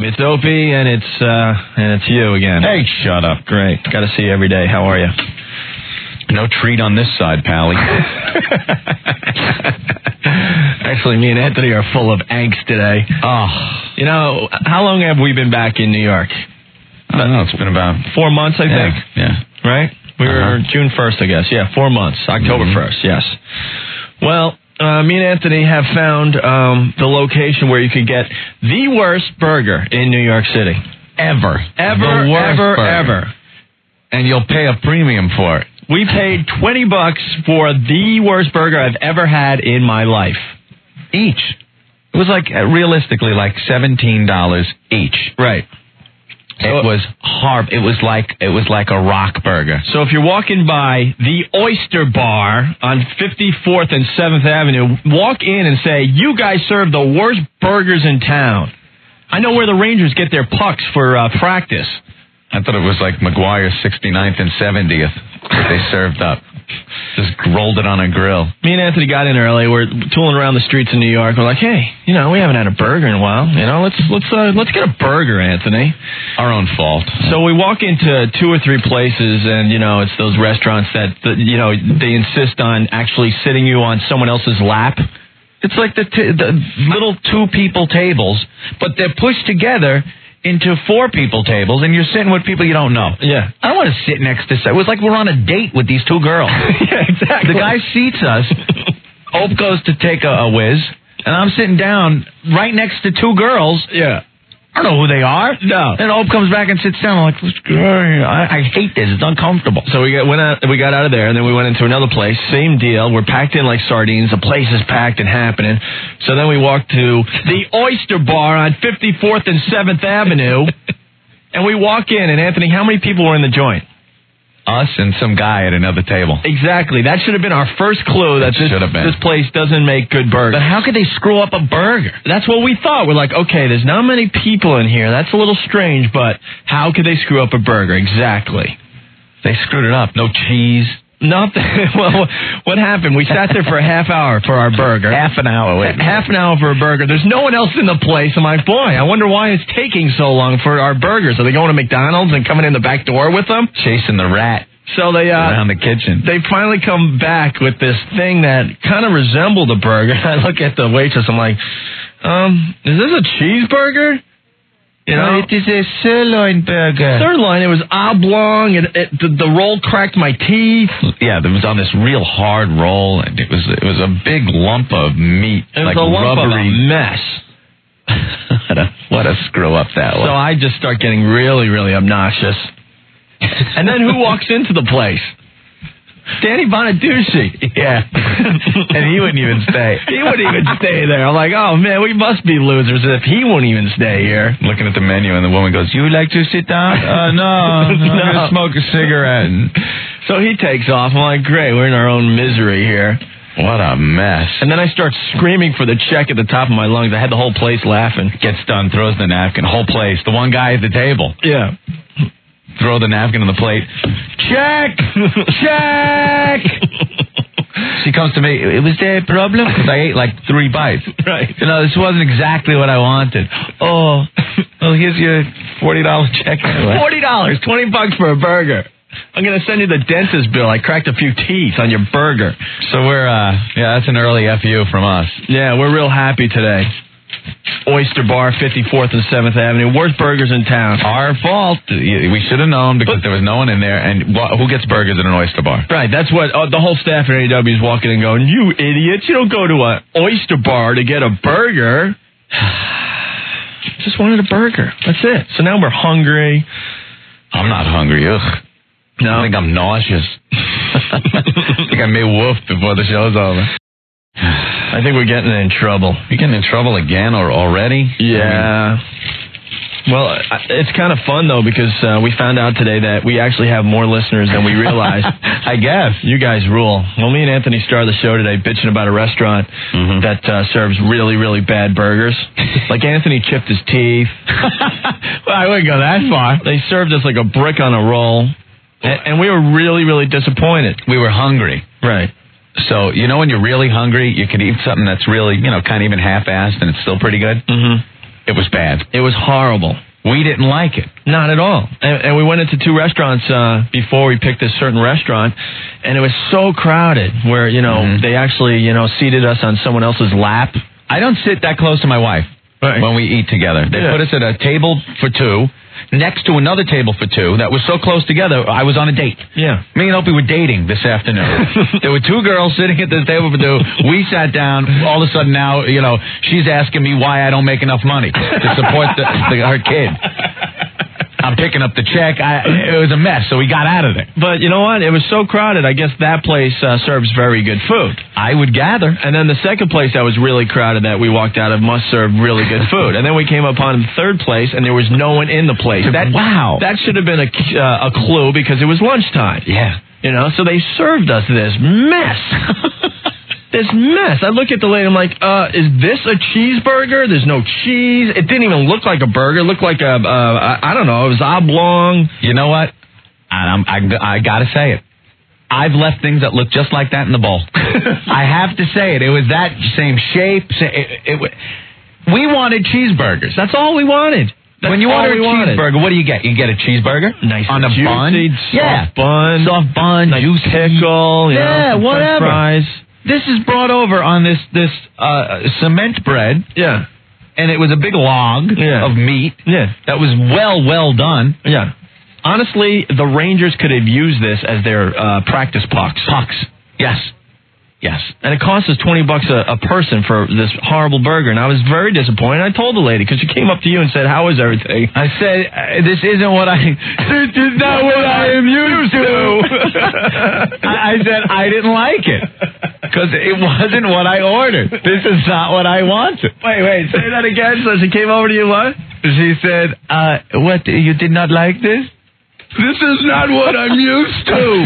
It's Opie, and it's you again. Hey, shut up. Great. Got to see you every day. How are you? No treat on this side, Pally. Actually, me and Anthony are full of angst today. Oh. You know, how long have we been back in New York? I don't know. It's been about 4 months, I think. Yeah. Right? We were June 1st, I guess. Yeah, 4 months. October 1st, yes. Well, me and Anthony have found the location where you could get the worst burger in New York City. Ever. Ever. And you'll pay a premium for it. We paid $20 for the worst burger I've ever had in my life. Each. It was like, realistically, like $17 each. Right. It was hard. It was like a rock burger. So if you're walking by the Oyster Bar on 54th and 7th Avenue, walk in and say, "You guys serve the worst burgers in town." I know where the Rangers get their pucks for practice. I thought it was like McGuire's 69th and 70th that they served up. Just rolled it on a grill. Me and Anthony got in early. We're tooling around the streets in New York. We're like, hey, we haven't had a burger in a while. Let's get a burger, Anthony. Our own fault. So we walk into 2 or 3 places, and it's those restaurants that they insist on actually sitting you on someone else's lap. It's like the little 2-people tables, but they're pushed together into 4-people tables, and you're sitting with people you don't know. Yeah. I don't want to sit next to... It was like we're on a date with these 2 girls. Yeah, exactly. The guy seats us. Ope goes to take a whiz, and I'm sitting down right next to 2 girls. Yeah. I don't know who they are. No. And Ope comes back and sits down. I'm like, I hate this. It's uncomfortable. So we got out of there, and then we went into another place. Same deal. We're packed in like sardines. The place is packed and happening. So then we walked to the Oyster Bar on 54th and 7th Avenue, and we walk in, and Anthony, how many people were in the joint? Us and some guy at another table. Exactly. That should have been our first clue that this place doesn't make good burgers. But how could they screw up a burger? That's what we thought. We're like, okay, there's not many people in here. That's a little strange, but how could they screw up a burger? Exactly. They screwed it up. No cheese. Nothing. Well, what happened? We sat there for a half hour for our burger. Half an hour. Wait. Half an hour for a burger. There's no one else in the place. I'm like, boy, I wonder why it's taking so long for our burgers. Are they going to McDonald's and coming in the back door with them? Chasing the rat. So they around the kitchen. They finally come back with this thing that kind of resembled a burger. I look at the waitress. I'm like, is this a cheeseburger? It is a sirloin burger. Sirloin. It was oblong, and the roll cracked my teeth. Yeah, it was on this real hard roll, and it was a big lump of meat, it like was a lump rubbery of a mess. What a screw up that was. So I just start getting really, really obnoxious. And then who walks into the place? Danny Bonaducci. Yeah. And he wouldn't even stay. He wouldn't even stay there. I'm like, oh, man, we must be losers if he won't even stay here. Looking at the menu, and the woman goes, you would like to sit down? No, I'm going to smoke a cigarette. So he takes off. I'm like, great, we're in our own misery here. What a mess. And then I start screaming for the check at the top of my lungs. I had the whole place laughing. Gets done, throws the napkin, whole place. The one guy at the table. Yeah. Throw the napkin on the plate. Check! Check! She comes to me, was there a problem? Because I ate like 3 bites. Right. This wasn't exactly what I wanted. Oh, well, here's your $40 check anyway. $40, $20 for a burger. I'm going to send you the dentist bill. I cracked a few teeth on your burger. So we're, that's an early FU from us. Yeah, we're real happy today. Oyster Bar, 54th and 7th Avenue. Worst burgers in town. Our fault. We should have known because there was no one in there. And who gets burgers at an Oyster Bar? Right. That's what the whole staff at AEW is walking and going, you idiots. You don't go to an Oyster Bar to get a burger. Just wanted a burger. That's it. So now we're hungry. I'm not hungry. Ugh. No. I think I'm nauseous. I think I may woof before the show's over. I think we're getting in trouble. You're getting in trouble again or already? Yeah. Well, it's kind of fun, though, because we found out today that we actually have more listeners than we realized. I guess. You guys rule. Well, me and Anthony started the show today bitching about a restaurant that serves really, really bad burgers. Like Anthony chipped his teeth. Well, I wouldn't go that far. They served us like a brick on a roll. And we were really, really disappointed. We were hungry. Right. So, when you're really hungry, you can eat something that's really, kind of even half-assed and it's still pretty good. Mm-hmm. It was bad. It was horrible. We didn't like it. Not at all. And we went into 2 restaurants before we picked this certain restaurant, and it was so crowded where, they actually, seated us on someone else's lap. I don't sit that close to my wife when we eat together. They put us at a table for 2. Next to another table for 2 that was so close together, I was on a date. Yeah. Me and Opie were dating this afternoon. There were 2 girls sitting at this table for 2. We sat down. All of a sudden now, she's asking me why I don't make enough money to support her kid. I'm picking up the check. It was a mess, so we got out of there. But you know what? It was so crowded, I guess that place serves very good food. I would gather. And then the second place that was really crowded that we walked out of must serve really good food. And then we came upon the third place, and there was no one in the place. Wow. That should have been a clue because it was lunchtime. Yeah. So they served us this mess. This mess. I look at the lady, I'm like, is this a cheeseburger? There's no cheese. It didn't even look like a burger. It looked like I don't know, it was oblong. You know what? I got to say it. I've left things that look just like that in the bowl. I have to say it. It was that same shape. We wanted cheeseburgers. That's all we wanted. When you order a cheeseburger, what do you get? You get a cheeseburger? Nice on a juicy, bun? Soft bun. Soft bun. Nice juicy pickle. Whatever. French fries. This is brought over on this cement bread. Yeah. And it was a big log of meat. Yeah. That was well done. Yeah. Honestly, the Rangers could have used this as their practice pucks. Yes. Yes. And it cost us $20 a person for this horrible burger, and I was very disappointed. I told the lady, because she came up to you and said, how is everything? I said, this isn't what this is not what I am used to. I said, I didn't like it, because it wasn't what I ordered. This is not what I wanted. Wait, say that again. So she came over to you, what? She said, what, you did not like this? This is not what I'm used to.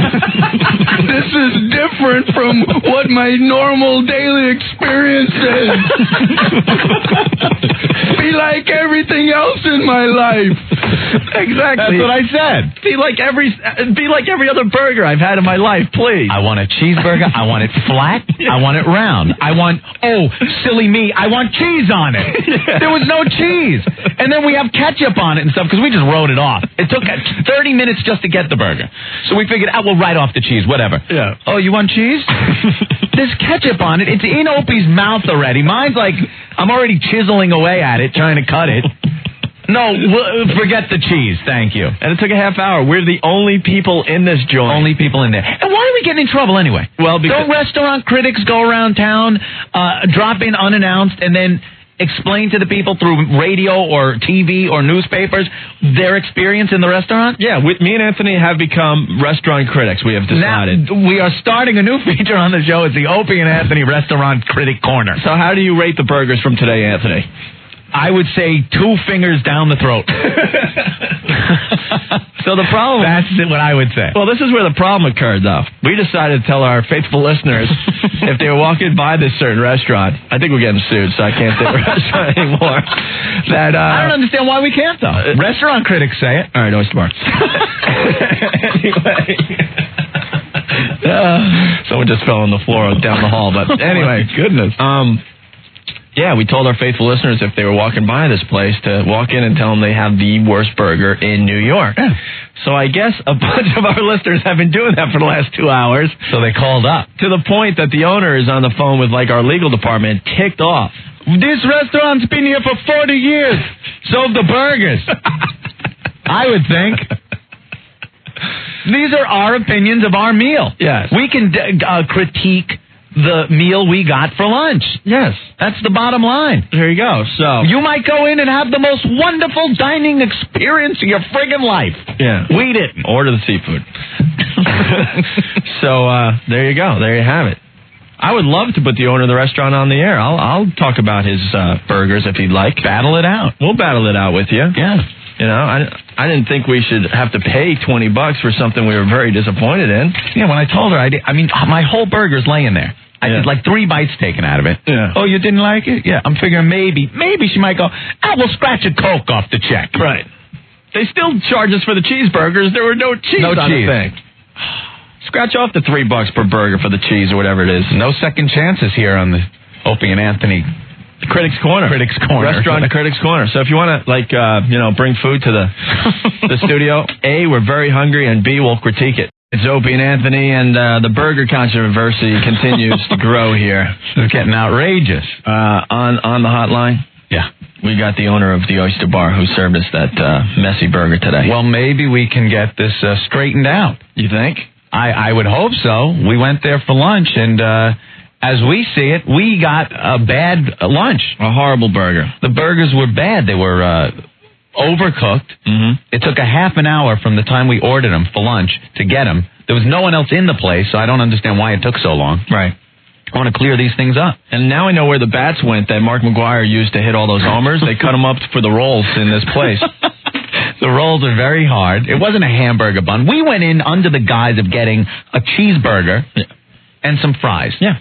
This is different from what my normal daily experience is. Be like everything else in my life. Exactly. That's what I said. Be like every other burger I've had in my life, please. I want a cheeseburger. I want it flat. I want it round. I want, silly me, I want cheese on it. There was no cheese. And then we have ketchup on it and stuff because we just wrote it off. It took 30 minutes just to get the burger. So we figured, we'll write off the cheese, whatever. Yeah. Oh, you want cheese? There's ketchup on it. It's in Opie's mouth already. Mine's like, I'm already chiseling away at it, trying to cut it. No, forget the cheese. Thank you. And it took a half hour. We're the only people in this joint. Only people in there. And why are we getting in trouble anyway? Well, because don't restaurant critics go around town, drop in unannounced, and then explain to the people through radio or TV or newspapers their experience in the restaurant? Yeah, me and Anthony have become restaurant critics, we have decided. Now, we are starting a new feature on the show. It's the Opie and Anthony Restaurant Critic Corner. So how do you rate the burgers from today, Anthony? I would say 2 fingers down the throat. So the problem... That's what I would say. Well, this is where the problem occurred, though. We decided to tell our faithful listeners if they were walking by this certain restaurant, I think we're getting sued, so I can't say the restaurant anymore. That I don't understand why we can't, though. Restaurant critics say it. All right, Oyster Bar. Anyway... someone just fell on the floor down the hall, but anyway. Oh, goodness. Yeah, we told our faithful listeners if they were walking by this place to walk in and tell them they have the worst burger in New York. Yeah. So I guess a bunch of our listeners have been doing that for the last 2 hours. So they called up. To the point that the owner is on the phone with our legal department, ticked off. This restaurant's been here for 40 years. So the burgers. I would think. These are our opinions of our meal. Yes. We can critique the meal we got for lunch. Yes. That's the bottom line. There you go. So you might go in and have the most wonderful dining experience of your friggin' life. Yeah. We didn't. Order the seafood. So there you go. There you have it. I would love to put the owner of the restaurant on the air. I'll talk about his burgers if he'd like. Battle it out. We'll battle it out with you. Yeah. You know, I didn't think we should have to pay $20 for something we were very disappointed in. Yeah, when I told her, I mean, my whole burger's laying there. I did like 3 bites taken out of it. Yeah. Oh, you didn't like it? Yeah. I'm figuring maybe she might go, we'll scratch a Coke off the check. Right. They still charge us for the cheeseburgers. There were no cheese on the thing. Scratch off the $3 per burger for the cheese or whatever it is. No second chances here on the Opie and Anthony Critics Corner. Restaurant Critics Corner. So if you want to, bring food to the studio, A, we're very hungry, and B, we'll critique it. It's Opie and Anthony, and the burger controversy continues to grow here. It's getting outrageous. On the hotline? Yeah. We got the owner of the Oyster Bar who served us that messy burger today. Well, maybe we can get this straightened out. You think? I would hope so. We went there for lunch, and as we see it, we got a bad lunch. A horrible burger. The burgers were bad. They were overcooked. Mm-hmm. It took a half an hour from the time we ordered them for lunch to get them. There was no one else in the place, so I don't understand why it took so long. Right. I want to clear these things up. And now I know where the bats went that Mark McGuire used to hit all those homers. They cut them up for the rolls in this place. The rolls are very hard. It wasn't a hamburger bun. We went in under the guise of getting a cheeseburger and some fries. Yeah.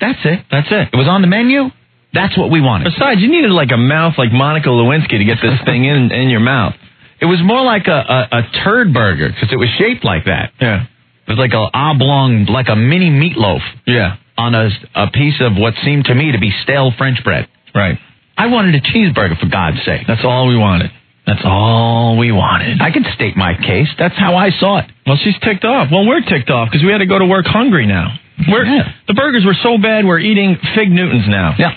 That's it. It was on the menu. That's what we wanted. Besides, you needed like a mouth like Monica Lewinsky to get this thing in your mouth. It was more like a turd burger because it was shaped like that. Yeah. It was like an oblong, like a mini meatloaf. Yeah. On a piece of what seemed to me to be stale French bread. Right. I wanted a cheeseburger, for God's sake. That's all we wanted. I can state my case. That's how I saw it. Well, she's ticked off. Well, we're ticked off because we had to go to work hungry now. The burgers were so bad, we're eating Fig Newtons now. Yeah.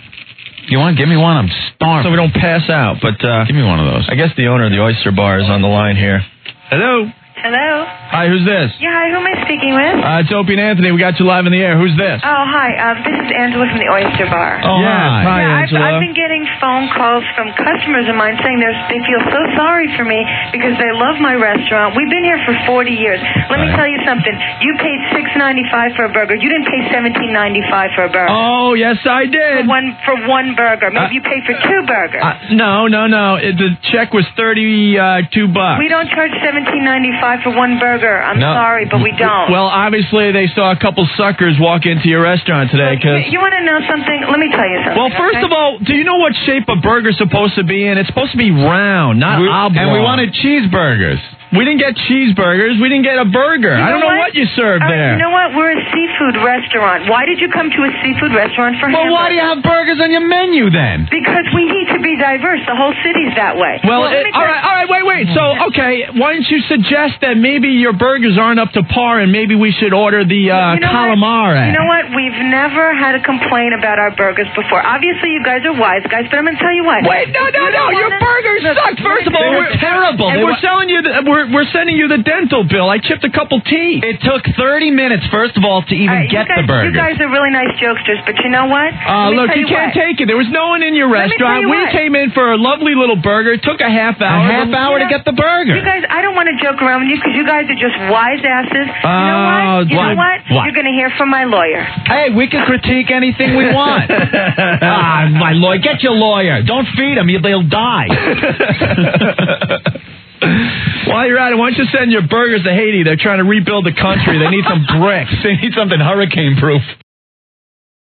You want to give me one? I'm starving. So we don't pass out. But give me one of those. I guess the owner of the Oyster Bar is on the line here. Hello. Hello. Hi, who's this? Yeah, hi, who am I speaking with? It's Opie and Anthony. We got you live in the air. Who's this? Oh, hi. This is Angela from the Oyster Bar. Oh, yes. Hi, Angela. I've been getting phone calls from customers of mine saying they feel so sorry for me because they love my restaurant. We've been here for 40 years. Let me tell you something. You paid $6.95 for a burger. You didn't pay $17.95 for a burger. Oh, yes, I did. For one burger. Maybe you paid for two burgers. No. The check was $32. We don't charge $17.95 for one burger. I'm sorry, but we don't. Well, obviously, they saw a couple suckers walk into your restaurant today. You want to know something? Let me tell you something. Well, first of all, do you know what shape a burger's supposed to be in? It's supposed to be round, not oblong. And we wanted cheeseburgers. We didn't get cheeseburgers. We didn't get a burger. I don't know what you served there. You know what? We're a seafood restaurant. Why did you come to a seafood restaurant for hamburgers? Well, why do you have burgers on your menu then? Because we need to be diverse. The whole city's that way. Well, all right, wait. So, okay, why don't you suggest that maybe your burgers aren't up to par and maybe we should order the calamari? You know what? We've never had a complaint about our burgers before. Obviously, you guys are wise guys, but I'm going to tell you what. Wait, no. Your burgers sucked. First of all, they were terrible. And we're selling you we're sending you the dental bill. I chipped a couple teeth. It took 30 minutes, first of all, to even get the burger. You guys are really nice jokesters, but you know what? Look, you can't take it. There was no one in your restaurant. We came in for a lovely little burger. It took a half hour. A half hour to get the burger. You guys, I don't want to joke around with you because you guys are just wise asses. You know what? You're going to hear from my lawyer. Hey, we can critique anything we want. My lawyer. Get your lawyer. Don't feed him. They'll die. While you're at it, why don't you send your burgers to Haiti? They're trying to rebuild the country. They need some bricks. They need something hurricane-proof.